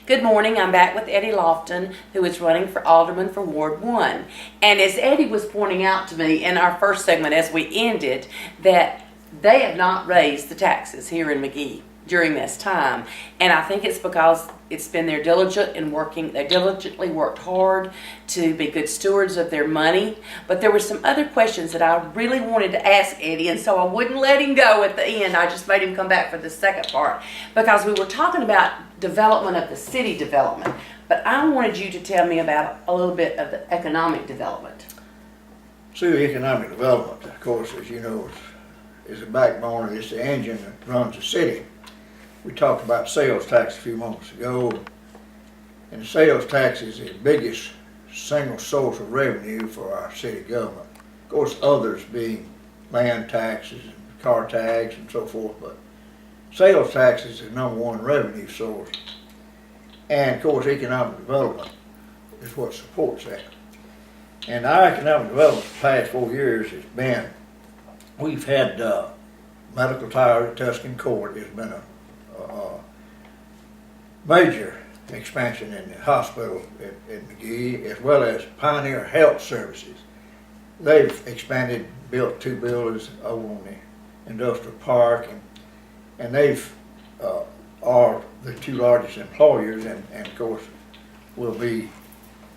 Good morning. I'm back with Eddie Loftin, who is running for Alderman for Ward 1. And as Eddie was pointing out to me in our first segment as we ended, that they have not raised the taxes here in Magee during this time. And I think it's because it's been their diligent in working. They diligently worked hard to be good stewards of their money. But there were some other questions that I really wanted to ask Eddie, and so I wouldn't let him go at the end. I just made him come back for the second part because we were talking about development of the city development. But I wanted you to tell me about a little bit of the economic development. See, the economic development, of course, as you know, is the backbone of this, the engine that runs the city. We talked about sales tax a few moments ago, and the sales tax is the biggest single source of revenue for our city government. Of course, others being land taxes and car tags and so forth, but sales tax is the number one revenue source. And of course, economic development is what supports that. And our economic development for the past 4 years has been, we've had medical towers at Tuscan Court. There's been a major expansion in the hospital in Magee, as well as Pioneer Health Services. They've expanded, built 2 buildings over on the industrial park, and they've are the 2 largest employers, and of course will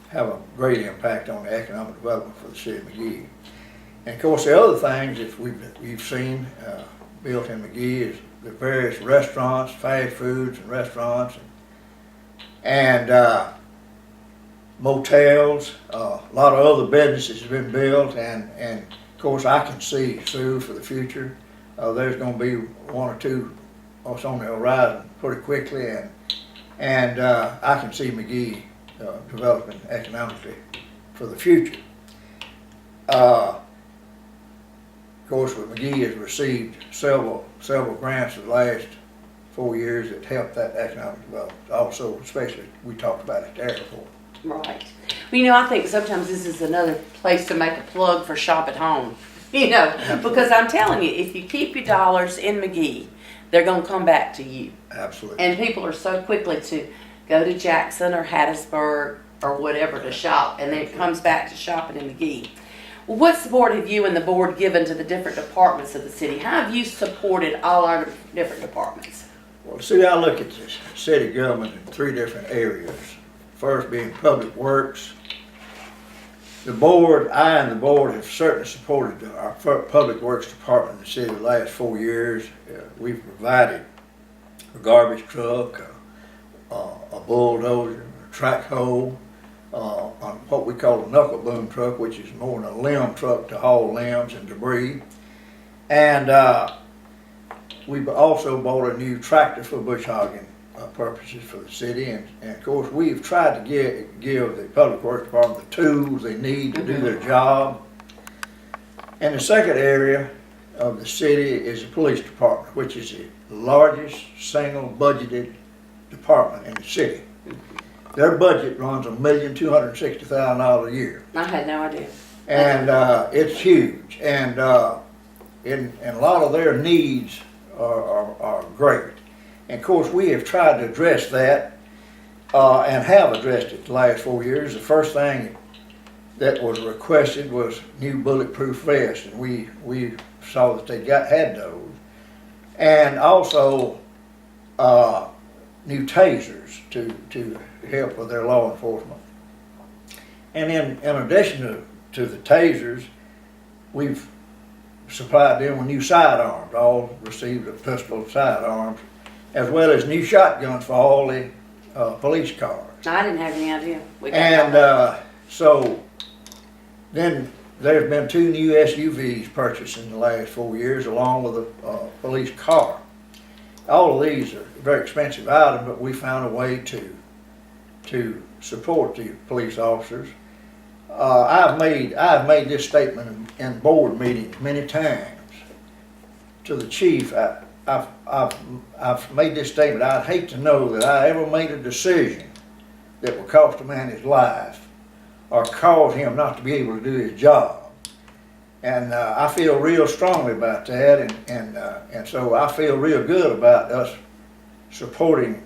have a great impact on the economic development for the city of Magee. And of course, the other things that we've seen built in Magee is the various restaurants, fast foods and restaurants, and motels. A lot of other businesses have been built, and of course, I can see, Sue, for the future, there's going to be 1 or 2 that's on the horizon pretty quickly, and I can see Magee developing economically for the future. Of course, Magee has received several grants in the last 4 years that helped that economic development. Also, especially, we talked about at the airport. Right. Well, I think sometimes this is another place to make a plug for shop at home. Because I'm telling you, if you keep your dollars in Magee, they're going to come back to you. Absolutely. And people are so quickly to go to Jackson or Hattiesburg or whatever to shop, and then it comes back to shopping in Magee. Well, what support have you and the board given to the different departments of the city? How have you supported all our different departments? Well, see, I look at the city government in 3 different areas. First being public works. The board, I and the board have certainly supported our public works department in the city the last 4 years. We've provided a garbage truck, a bulldozer, a track hoe, on what we call a knuckle boom truck, which is more than a limb truck to haul limbs and debris. And we've also bought a new tractor for bush hogging purposes for the city, and of course we've tried to give the public works department the tools they need to do their job. And the second area of the city is the police department, which is the largest single budgeted department in the city. Their budget runs $1,260,000 a year. I had no idea. And it's huge, and a lot of their needs are great. And of course, we have tried to address that and have addressed it the last 4 years. The first thing that was requested was new bulletproof vests, and we saw that they had those, and also new tasers to help with their law enforcement. And in addition to the tasers, we've supplied them with new sidearms. All received a pistol sidearms, as well as new shotguns for all the police cars. I didn't have any idea. And so then there's been 2 new SUVs purchased in the last 4 years, along with a police car. All of these are very expensive items, but we found a way to support the police officers. I've made this statement in board meetings many times to the chief. I've made this statement. I'd hate to know that I ever made a decision that would cost a man his life or cause him not to be able to do his job. And I feel real strongly about that, and so I feel real good about us supporting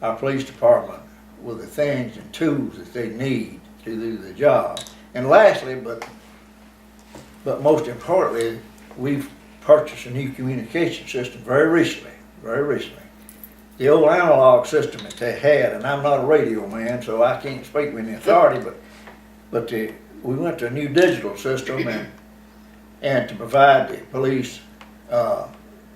our police department with the things and tools that they need to do the job. And lastly, but most importantly, we've purchased a new communication system very recently. The old analog system that they had, and I'm not a radio man, so I can't speak with any authority, but we went to a new digital system and to provide the police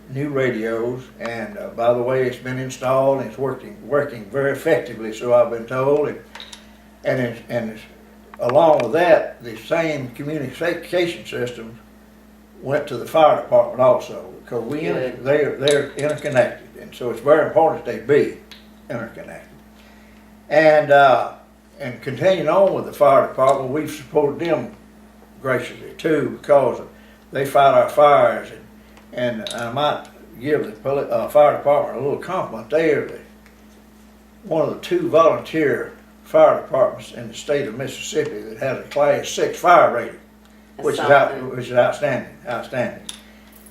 new radios. And by the way, it's been installed and it's working very effectively, so I've been told. And along with that, the same communication system went to the fire department also, because they're interconnected, and so it's very important that they be interconnected. And continuing on with the fire department, we've supported them graciously too, because they fight our fires, and I might give the fire department a little compliment. They are one of the 2 volunteer fire departments in the state of Mississippi that has a Class 6 fire rating, which is outstanding.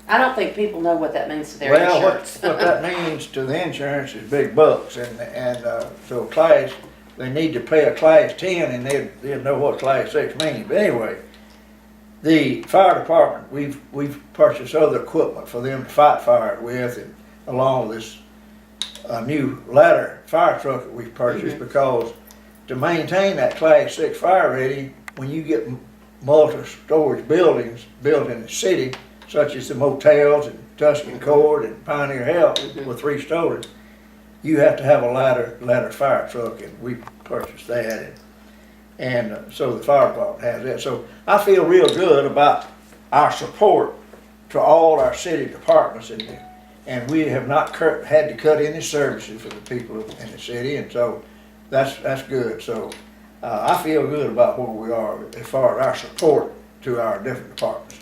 I don't think people know what that means to their Well, insurance. what that means to the insurance is big bucks, and so they need to pay a Class 10, and they'll know what Class 6 means. But anyway, the fire department, we've purchased other equipment for them to fight fire with, and along with this new ladder fire truck that we've purchased, because to maintain that Class 6 fire rating, when you get multi-storage buildings built in the city, such as the motels and Tuscan Court and Pioneer Health with 3 stories, you have to have a ladder fire truck, and we purchased that, and so the fire department has that. So I feel real good about our support to all our city departments, and we have not had to cut any services for the people in the city, and so that's good. So I feel good about where we are as far as our support to our different departments.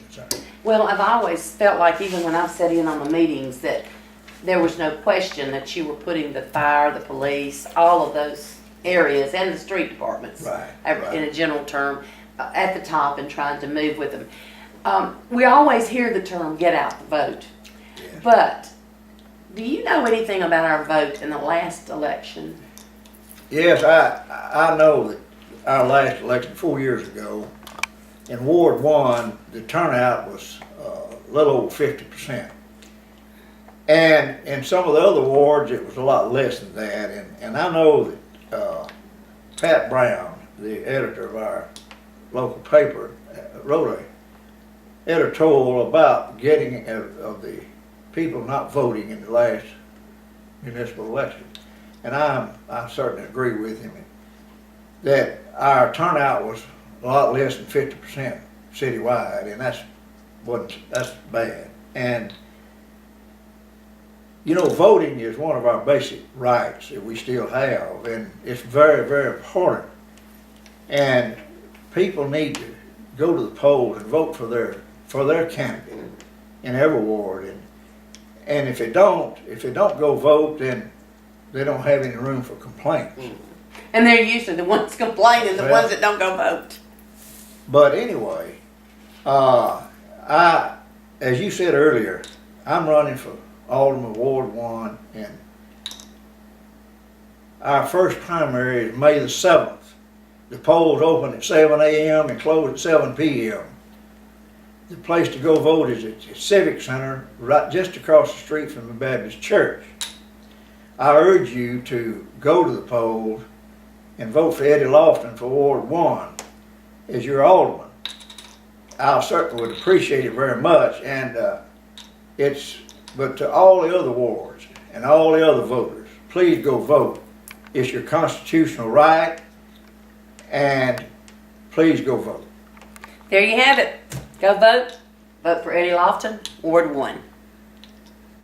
Well, I've always felt like, even when I've sat in on the meetings, that there was no question that you were putting the fire, the police, all of those areas, and the street departments, in a general term, at the top, and trying to move with them. We always hear the term "get out the vote," but do you know anything about our vote in the last election? Yes, I know that our last election 4 years ago, in Ward 1, the turnout was a little over 50%. And in some of the other wards, it was a lot less than that. And I know that Pat Brown, the editor of our local paper, wrote an editorial about getting of the people not voting in the last municipal election. And I certainly agree with him that our turnout was a lot less than 50% citywide, and that's bad. And you know, voting is one of our basic rights that we still have, and it's very, very important. And people need to go to the polls and vote for their candidate in every ward. And if they don't go vote, then they don't have any room for complaints. And they're usually the ones complaining, the ones that don't go vote. But anyway, as you said earlier, I'm running for Alderman Ward 1, and our first primary is May the 7th. The polls open at 7 a.m. and close at 7 p.m. The place to go vote is at the Civic Center, right just across the street from the Baptist Church. I urge you to go to the polls and vote for Eddie Loftin for Ward 1 as your alderman. I certainly would appreciate it very much, and but to all the other wards and all the other voters, please go vote. It's your constitutional right, and please go vote. There you have it. Go vote. Vote for Eddie Loftin, Ward 1.